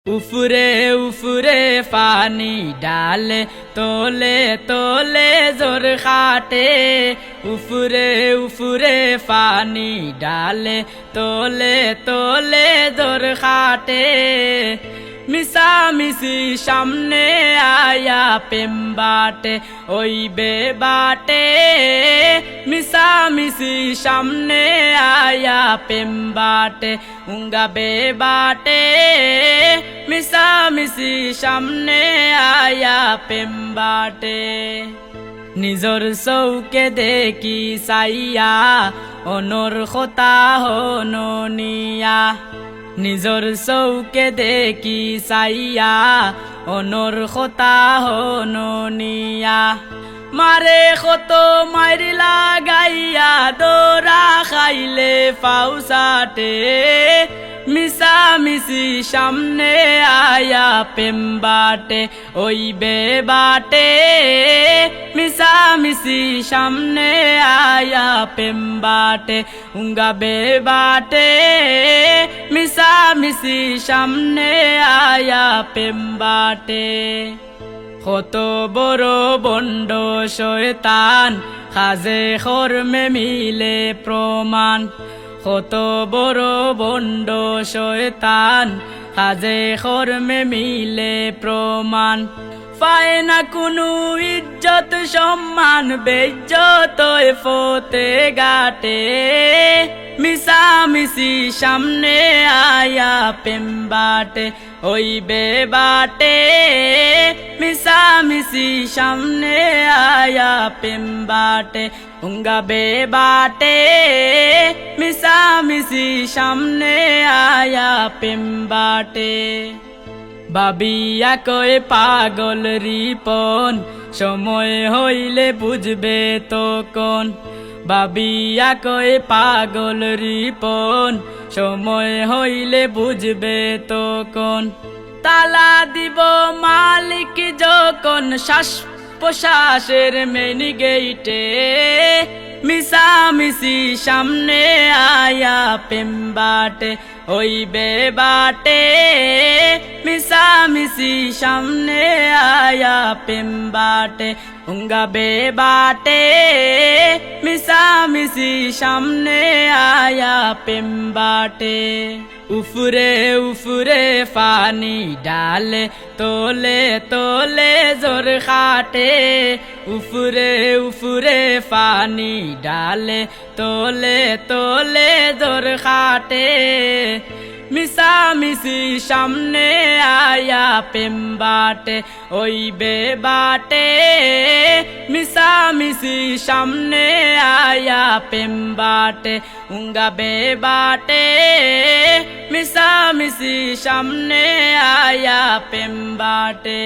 उफरे उफरे पानी डाले तोले तोले जोर खाटे उफरे उफरे पानी डाले तोले तोले जोर खाटे मिसा मिसी सामने आया पेम बाटे ओई बे बाटे मिसा मिसी सामने आया पेम बाटे उंगा बे बाटे मिसा मिसी सामने आया पेम बाटे নিজর চৌকে দেখি চাইয়া অনর কথা হননিয়া নিজর চৌকে দেখি চাইয়া অনর কথা হননিয়া মারে কত মাইরি লাগাইয়া দৌড়া খাইলে পাউসাটে মিশা মিশি সামনে আয়া পেম বাটে ওই বে বাটে মিশা মিশি সামনে আয়া পেম বাটে উঙ্গা বে বাটে মিশা মিশি সামনে আয়া পেম বাটে কত বড় বন্ড শয়তান খাজে খরমে মিলে প্রমাণ কত বড় বন্ড শয়তান কাজে কর্মে মিলে প্রমাণ পায় না কোনো ইজ্জত সম্মান বেইজ্জত ফতে গাটে মিশা মিশি সামনে আয়া পেম বাটে ওই বে বাটে মিশা মিশি সামনে আয়া পেম বাটে উঙ্গা বে বাটে মিশা মিশি সামনে আয়া পেম বাটে বাবিয়া কয় পাগল রিপন সময় হইলে বুঝবে তখন বাবিয়া কয় পাগল রিপন সময় হইলে বুঝবে তখন তালা দিব মালিক যখন শ্বাস প্রশ্বাসের মেন গেইটে মিশা মিশি সামনে আয়া পেম বাটে ওই বে বাটে মিশা মিশি সামনে আয়া পেম বাটে উঙ্গা বে বাটে মিশা মিশি সামনে আয়া পেম বাটে উফরে উফরে পানি ডালে তোলে তোলে জোর খাটে উফরে উফরে পানি ডালে তোলে তোলে জোর খাটে মিশা মিশি সামনে আয়া পেম বাটে ওই বে বাটে মিশা মিশি সামনে আয়া পেম বাটে উঙ্গা বে বাটে মিশা মিশি সামনে আয়া পেম বাটে।